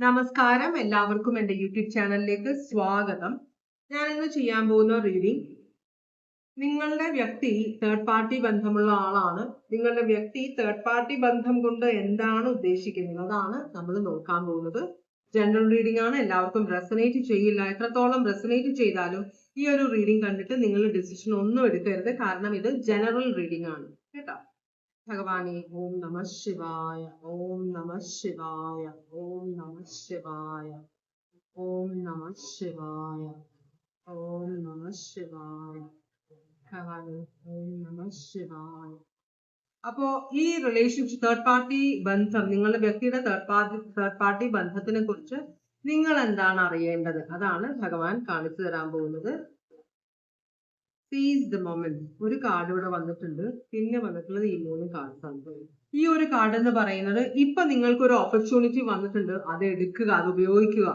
നമസ്കാരം, എല്ലാവർക്കും എൻ്റെ യൂട്യൂബ് ചാനലിലേക്ക് സ്വാഗതം. ഞാൻ ഇന്ന് ചെയ്യാൻ പോകുന്ന റീഡിംഗ്, നിങ്ങളുടെ വ്യക്തി തേർഡ് പാർട്ടി ബന്ധമുള്ള ആളാണ്. നിങ്ങളുടെ വ്യക്തി തേർഡ് പാർട്ടി ബന്ധം കൊണ്ട് എന്താണ് ഉദ്ദേശിക്കുന്നത് അതാണ് നമ്മൾ നോക്കാൻ പോകുന്നത്. ജനറൽ റീഡിംഗ് ആണ്, എല്ലാവർക്കും റെസനേറ്റ് ചെയ്യില്ല. എത്രത്തോളം റെസനേറ്റ് ചെയ്താലും ഈ ഒരു റീഡിംഗ് കണ്ടിട്ട് നിങ്ങൾ ഡിസിഷൻ ഒന്നും എടുക്കരുത്, കാരണം ഇത് ജനറൽ റീഡിംഗ് ആണ് കേട്ടോ. ഭഗവാനെ ഓം നമ ശിവായ, ഓം നമ ശിവായ, ഓം നമ ശിവായ, ഓം നമ ശിവായ, ഓം നമ ശിവായ, ഭഗവാനെ ഓം നമ ശിവായ. അപ്പോ ഈ റിലേഷൻഷിപ്പ് തേർഡ് പാർട്ടി ബന്ധം, നിങ്ങളുടെ വ്യക്തിയുടെ തേർഡ് പാർട്ടി ബന്ധത്തിനെ കുറിച്ച് നിങ്ങൾ എന്താണ് അറിയേണ്ടത് അതാണ് ഭഗവാൻ കാണിച്ചു തരാൻ പോകുന്നത്. സീസ് ദ മൊമെന്റ്. ഒരു കാർഡ് ഇവിടെ വന്നിട്ടുണ്ട്, പിന്നെ വന്നിട്ടുള്ളത് ഈ 3 കാർഡ്സ് ആണ്. ഈ ഒരു കാർഡ് എന്ന് പറയുന്നത്, ഇപ്പൊ നിങ്ങൾക്ക് ഒരു ഓപ്പർച്യൂണിറ്റി വന്നിട്ടുണ്ട്, അത് എടുക്കുക, അത് ഉപയോഗിക്കുക,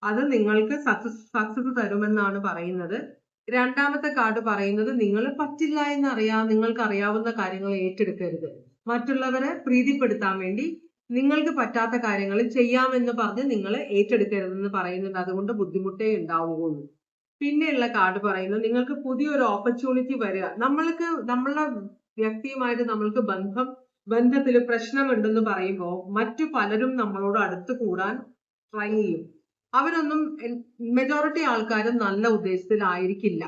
അത് നിങ്ങൾക്ക് സക്സസ് തരുമെന്നാണ് പറയുന്നത്. രണ്ടാമത്തെ കാർഡ് പറയുന്നത്, നിങ്ങൾ പറ്റില്ല എന്നറിയാം, നിങ്ങൾക്ക് അറിയാവുന്ന കാര്യങ്ങൾ ഏറ്റെടുക്കരുത്. മറ്റുള്ളവരെ പ്രീതിപ്പെടുത്താൻ വേണ്ടി നിങ്ങൾക്ക് പറ്റാത്ത കാര്യങ്ങൾ ചെയ്യാമെന്ന് പറഞ്ഞ് നിങ്ങൾ ഏറ്റെടുക്കരുതെന്ന് പറയുന്നുണ്ട്. അതുകൊണ്ട് ബുദ്ധിമുട്ടേ ഉണ്ടാവുകയുള്ളൂ. പിന്നെയുള്ള കാർഡ് പറയുന്നത്, നിങ്ങൾക്ക് പുതിയൊരു ഓപ്പർച്യൂണിറ്റി വരിക. നമ്മളുടെ വ്യക്തിയുമായിട്ട് നമ്മൾക്ക് ബന്ധത്തിൽ പ്രശ്നമുണ്ടെന്ന് പറയുമ്പോൾ മറ്റു പലരും നമ്മളോട് അടുത്ത് കൂടാൻ ട്രൈ ചെയ്യും. അവരൊന്നും, മെജോറിറ്റി ആൾക്കാരും നല്ല ഉദ്ദേശത്തിലായിരിക്കില്ല.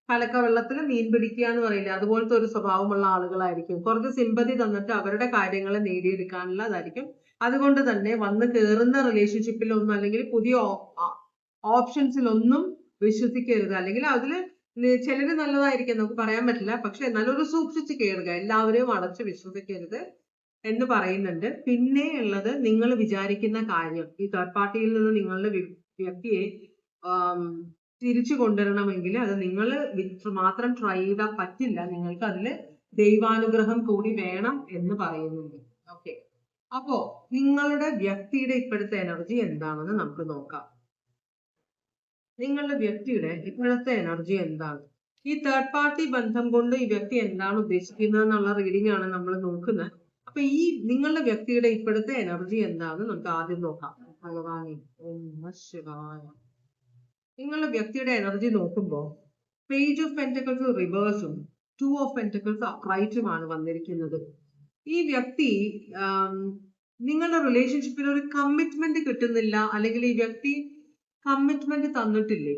കലക്കവെള്ളത്തിൽ മീൻ പിടിക്കുക എന്ന് പറയില്ല, അതുപോലത്തെ ഒരു സ്വഭാവമുള്ള ആളുകളായിരിക്കും. കുറച്ച് സിമ്പതി തന്നിട്ട് അവരുടെ കാര്യങ്ങൾ നേടിയെടുക്കാനുള്ളതായിരിക്കും. അതുകൊണ്ട് തന്നെ വന്ന് കയറുന്ന റിലേഷൻഷിപ്പിലൊന്നും അല്ലെങ്കിൽ പുതിയ ഓപ്ഷൻസിലൊന്നും വിശ്വസിക്കരുത്. അല്ലെങ്കിൽ അതില് ചിലര് നല്ലതായിരിക്കും, നമുക്ക് പറയാൻ പറ്റില്ല, പക്ഷെ എന്നാലും ഒരു സൂക്ഷിച്ച് കയറുക, എല്ലാവരെയും അടച്ച് വിശ്വസിക്കരുത് എന്ന് പറയുന്നുണ്ട്. പിന്നെ ഉള്ളത്, നിങ്ങൾ വിചാരിക്കുന്ന കാര്യം, ഈ തേർഡ് പാർട്ടിയിൽ നിന്ന് നിങ്ങളുടെ വ്യക്തിയെ തിരിച്ചു കൊണ്ടുവരണമെങ്കിൽ അത് നിങ്ങൾ മാത്രം ട്രൈ ചെയ്താൽ പറ്റില്ല, നിങ്ങൾക്ക് അതില് ദൈവാനുഗ്രഹം കൂടി വേണം എന്ന് പറയുന്നുണ്ട്. ഓക്കെ, അപ്പോ നിങ്ങളുടെ വ്യക്തിയുടെ ഇപ്പോഴത്തെ എനർജി എന്താണെന്ന് നമുക്ക് നോക്കാം. നിങ്ങളുടെ വ്യക്തിയുടെ ഇപ്പോഴത്തെ എനർജി എന്താണ്? ഈ തേർഡ് പാർട്ടി ബന്ധം കൊണ്ട് ഈ വ്യക്തി എന്താണ് ഉദ്ദേശിക്കുന്നത് എന്നുള്ള റീഡിംഗ് ആണ് നമ്മൾ നോക്കുന്നത്. അപ്പൊ ഈ നിങ്ങളുടെ വ്യക്തിയുടെ ഇപ്പോഴത്തെ എനർജി എന്താണെന്ന് നമുക്ക് ആദ്യം നോക്കാം. ഭഗവാനെ ഓം നമഃ ശിവായ. നിങ്ങളുടെ വ്യക്തിയുടെ എനർജി നോക്കുമ്പോൾ പേജ് ഓഫ് പെന്റക്കിൾസ് റിവേഴ്സും 2 ഓഫ് പെന്റക്കിൾസ് അപ്രൈറ്റുമാണ് വന്നിരിക്കുന്നത്. ഈ വ്യക്തി നിങ്ങളുടെ റിലേഷൻഷിപ്പിൽ ഒരു കമ്മിറ്റ്മെന്റ് കിട്ടുന്നില്ല, അല്ലെങ്കിൽ ഈ വ്യക്തി കമ്മിറ്റ്മെന്റ് തന്നിട്ടില്ലേ,